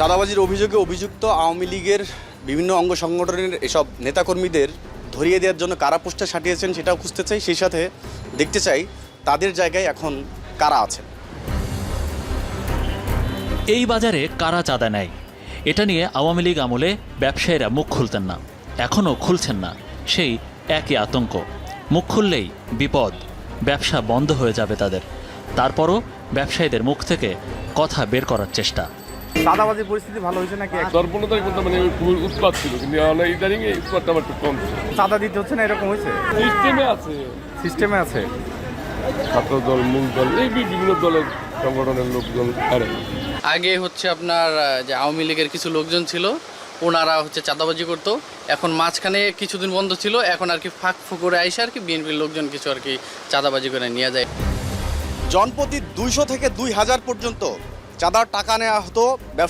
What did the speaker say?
চাঁদাবাজির অভিযোগে অভিযুক্ত আওয়ামী লীগের বিভিন্ন অঙ্গ সংগঠনের এসব নেতাকর্মীদের ধরিয়ে দেওয়ার জন্য কারা পোস্টে সাটিয়েছেন সেটাও খুঁজতে চাই, সেই সাথে দেখতে চাই তাদের জায়গায় এখন কারা আছেন। এই বাজারে কারা চাঁদা নেয় এটা নিয়ে আওয়ামী লীগ আমলে ব্যবসায়ীরা মুখ খুলতেন না, এখনও খুলছেন না। সেই একই আতঙ্ক, মুখ খুললেই বিপদ, ব্যবসা বন্ধ হয়ে যাবে তাদের। তারপরও ব্যবসায়ীদের মুখ থেকে কথা বের করার চেষ্টা। চাঁদাবাজির পরিস্থিতি ভালো হয়েছে নাকি? 15 তারিখ পর্যন্ত মানে খুবই উৎপাত ছিল, কিন্তু ইদানিং এই উৎপাতটা আমার একটু কম ছিল। চাঁদা দিতে হচ্ছে না এরকম হয়েছে? সিস্টেমে আছে ছাত্র দল, মূল দল, এই বিভিন্ন দলের সংগঠনের লোকজন। আগে হচ্ছে আপনার যে আওয়ামী লীগের কিছু লোকজন ছিল, ওনারা হচ্ছে চাঁদাবাজি করতো। এখন মাঝখানে কিছুদিন বন্ধ ছিল, এখন আর কি ফাঁক ফুকরে আইসে আর কি বিএনপির লোকজন কিছু আর কি চাঁদাবাজি করে নিয়ে যায়। জনপ্রতি 200 থেকে 2000 পর্যন্ত চাঁদার টাকা নেওয়া হতো